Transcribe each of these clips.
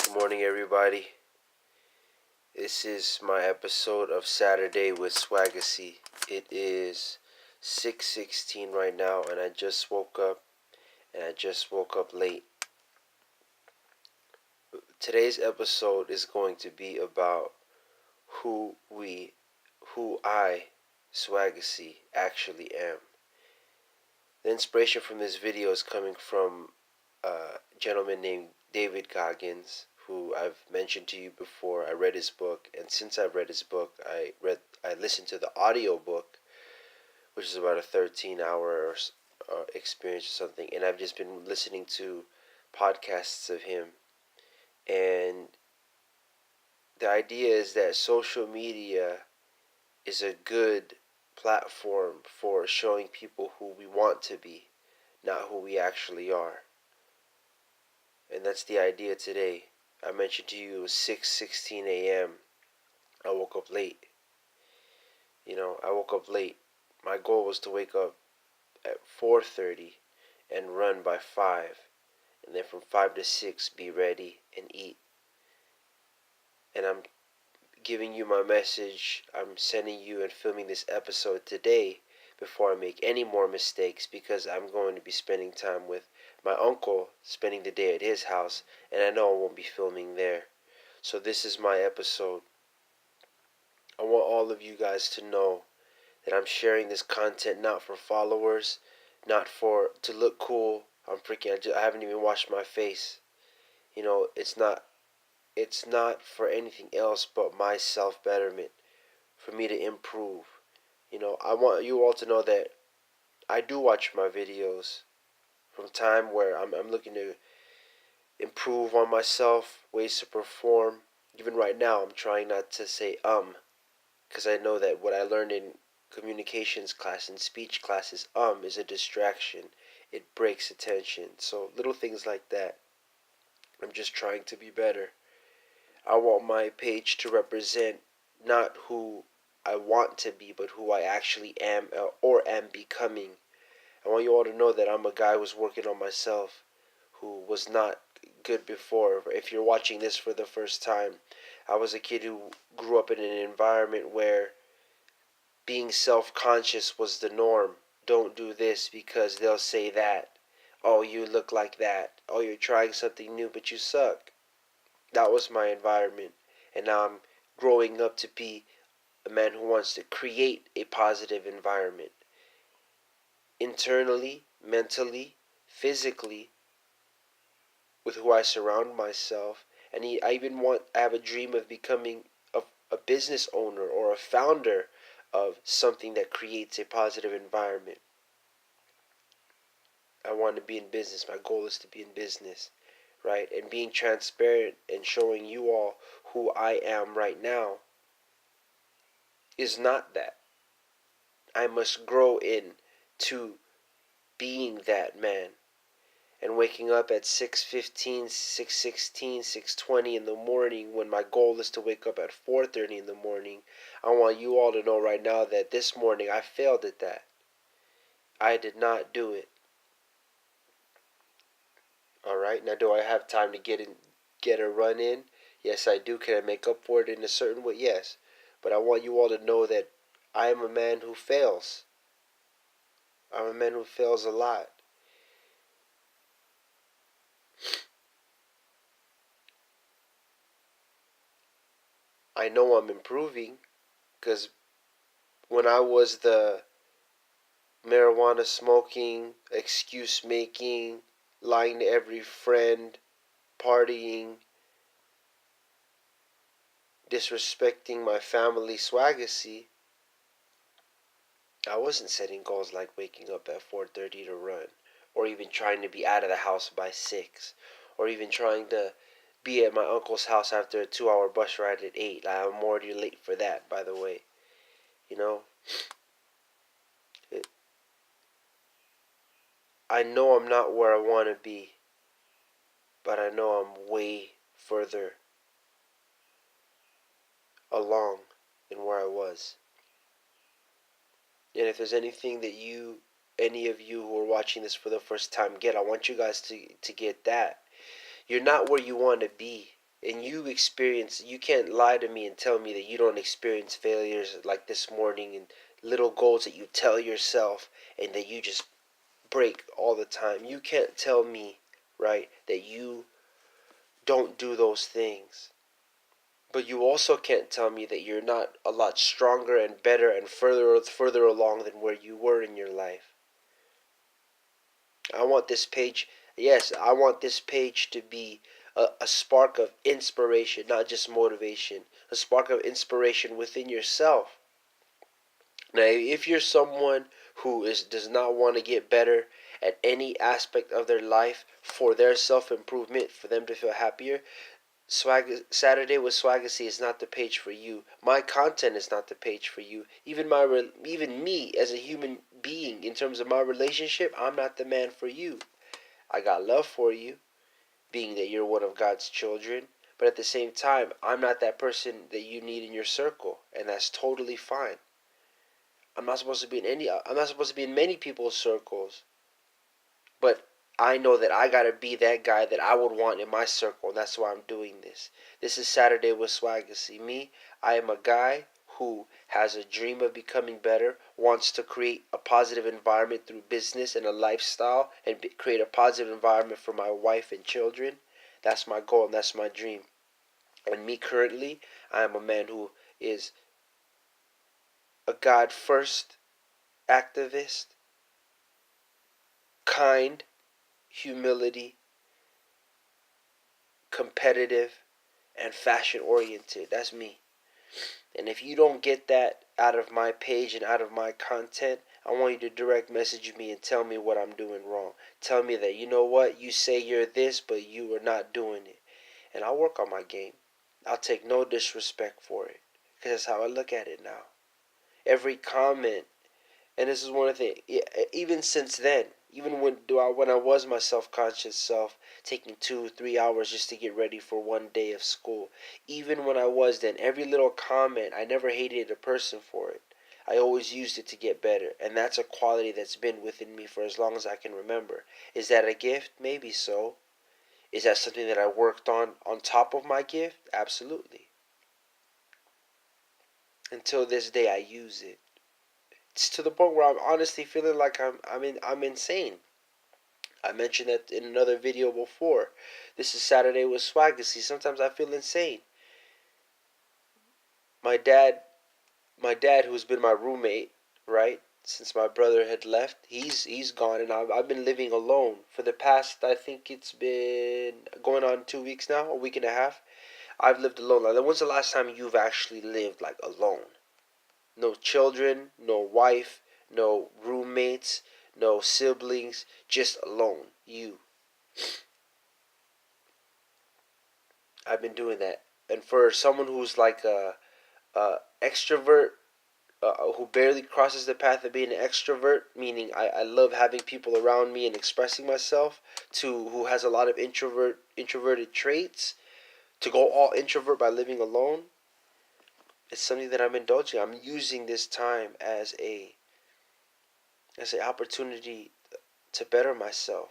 Good morning, everybody. This is my episode of Saturday with SWAGASSI. It is 6:16 right now, and I just woke up, late. Today's episode is going to be about who we, who I, SWAGASSI, actually am. The inspiration from this video is coming from a gentleman named David Goggins, who I've mentioned to you before. I read his book, and since I've read his book, I listened to the audio book, which is about a 13-hour experience or something, and I've just been listening to podcasts of him. And the idea is that social media is a good platform for showing people who we want to be, not who we actually are. And that's the idea today. I mentioned to you it was 6:16 a.m. I woke up late. I woke up late. My goal was to wake up at 4:30 and run by 5, and then from 5 to 6 be ready and eat. And I'm giving you my message. I'm sending you and filming this episode today before I make any more mistakes, because I'm going to be spending time with my uncle, spending the day at his house, and I know I won't be filming there. So this is my episode. I want all of you guys to know that I'm sharing this content not for followers, not for to look cool. I haven't even washed my face. It's not for anything else but my self betterment, for me to improve. I want you all to know that I do watch my videos from time where I'm looking to improve on myself, ways to perform. Even right now, I'm trying not to say because I know that what I learned in communications class and speech classes, is a distraction. It breaks attention. So little things like that. I'm just trying to be better. I want my page to represent not who I want to be, but who I actually am, or am becoming. I want you all to know that I'm a guy who's working on myself, who was not good before. If you're watching this for the first time, I was a kid who grew up in an environment where being self-conscious was the norm. Don't do this because they'll say that. Oh, you look like that. Oh, you're trying something new, but you suck. That was my environment. And now I'm growing up to be a man who wants to create a positive environment. Internally, mentally, physically, with who I surround myself. And I have a dream of becoming a business owner or a founder of something that creates a positive environment. I want to be in business. My goal is to be in business, right? And being transparent and showing you all who I am right now is not that. I must grow into being that man. And waking up at 6:15, 6:16, 6:20 in the morning, when my goal is to wake up at 4:30 in the morning, I want you all to know right now that this morning I failed at that. I did not do it. All right. Now, do I have time to get a run in? Yes, I do. Can I make up for it in a certain way? Yes. But I want you all to know that I am a man who fails. I'm a man who fails a lot. I know I'm improving, because when I was the marijuana smoking, excuse making, lying to every friend, partying, disrespecting my family, SWAGASSI, I wasn't setting goals like waking up at 4:30 to run, or even trying to be out of the house by 6, or even trying to be at my uncle's house after a 2-hour bus ride at 8. I'm already late for that, by the way. You know, it, I know I'm not where I want to be, but I know I'm way further along than where I was. And if there's anything that any of you who are watching this for the first time get, I want you guys to get that. You're not where you want to be. and you can't lie to me and tell me that you don't experience failures like this morning and little goals that you tell yourself and that you just break all the time. You can't tell me, right, that you don't do those things. But you also can't tell me that you're not a lot stronger and better and further along than where you were in your life. I want this page, yes, I want this page to be a spark of inspiration, not just motivation. A spark of inspiration within yourself. Now, if you're someone who does not want to get better at any aspect of their life for their self-improvement, for them to feel happier, Saturday with Swagassy is not the page for you. My content is not the page for you. Even me as a human being, in terms of my relationship, I'm not the man for you. I got love for you, being that you're one of God's children, but at the same time, I'm not that person that you need in your circle, and that's totally fine. I'm not supposed to be in many people's circles, but I know that I gotta be that guy that I would want in my circle, and that's why I'm doing this. This is Saturday with Swagassy. Me, I am a guy who has a dream of becoming better, wants to create a positive environment through business and a lifestyle, and create a positive environment for my wife and children. That's my goal and that's my dream. And me currently, I am a man who is a God first activist, kind, humility, competitive, and fashion oriented. That's me. And if you don't get that out of my page and out of my content, I want you to direct message me and tell me what I'm doing wrong. Tell me that, you know what, you say you're this, but you are not doing it. And I'll work on my game. I'll take no disrespect for it. Because that's how I look at it now. Every comment, and this is one of the things, even since then, even when I was my self-conscious self, taking 2-3 hours just to get ready for one day of school, even when I was then, every little comment, I never hated a person for it. I always used it to get better, and that's a quality that's been within me for as long as I can remember. Is that a gift? Maybe so. Is that something that I worked on top of my gift? Absolutely. Until this day, I use it. It's to the point where I'm honestly feeling like I'm insane. I mentioned that in another video before. This is Saturday with Swagassy. Sometimes I feel insane. My dad, who's been my roommate, right, since my brother had left, he's gone, and I've been living alone for the past. I think it's been going on 2 weeks now, a week and a half. I've lived alone. Now, when's the last time you've actually lived like alone? No children, no wife, no roommates, no siblings, just alone. You. I've been doing that. And for someone who's like a extrovert, who barely crosses the path of being an extrovert, meaning I love having people around me and expressing myself, to who has a lot of introverted traits, to go all introvert by living alone, it's something that I'm indulging. I'm using this time as an opportunity to better myself.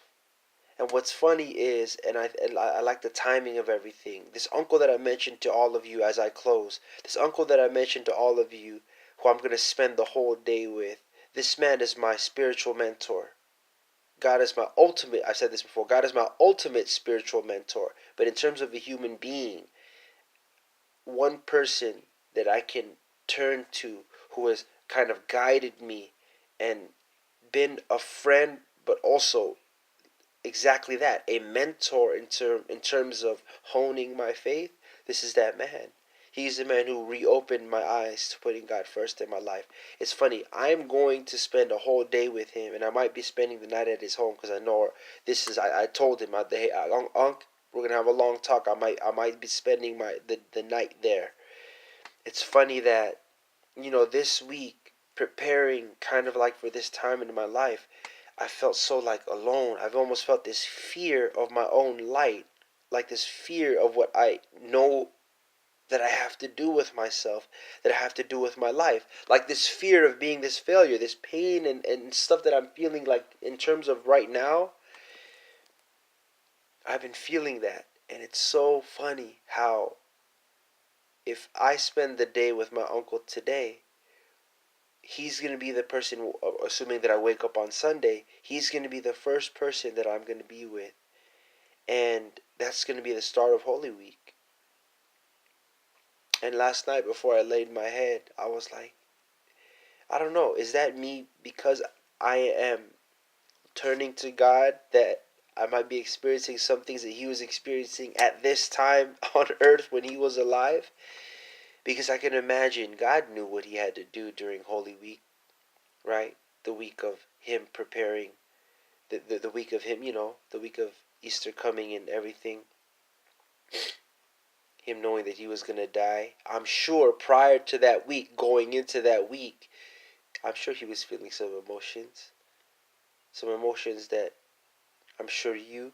And what's funny is, and I like the timing of everything. This uncle that I mentioned to all of you as I close, this uncle that I mentioned to all of you, who I'm going to spend the whole day with, this man is my spiritual mentor. God is my ultimate, I've said this before, God is my ultimate spiritual mentor. But in terms of a human being, one person that I can turn to who has kind of guided me and been a friend, but also exactly that, a mentor in terms of honing my faith. This is that man. He's the man who reopened my eyes to putting God first in my life. It's funny, I'm going to spend a whole day with him, and I might be spending the night at his home, because I know this is, I told him, hey, Unc, we're going to have a long talk. I might be spending the night there. It's funny that, this week, preparing kind of like for this time in my life, I felt so like alone. I've almost felt this fear of my own light, like this fear of what I know that I have to do with myself, that I have to do with my life. Like this fear of being this failure, this pain and stuff that I'm feeling like in terms of right now. I've been feeling that. And it's so funny how if I spend the day with my uncle today, he's going to be the person, assuming that I wake up on Sunday, he's going to be the first person that I'm going to be with. And that's going to be the start of Holy Week. And last night before I laid my head, I was like, I don't know, is that me because I am turning to God that I might be experiencing some things that he was experiencing at this time on earth when he was alive? Because I can imagine God knew what he had to do during Holy Week, right? The week of him preparing, the week of him, the week of Easter coming and everything. Him knowing that he was going to die. I'm sure prior to that week, going into that week, I'm sure he was feeling some emotions. Some emotions that I'm sure you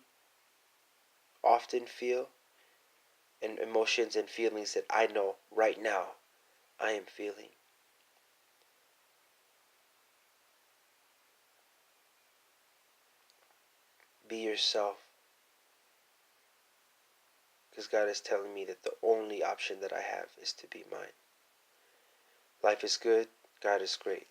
often feel. And emotions and feelings that I know right now I am feeling. Be yourself. Because God is telling me that the only option that I have is to be mine. Life is good. God is great.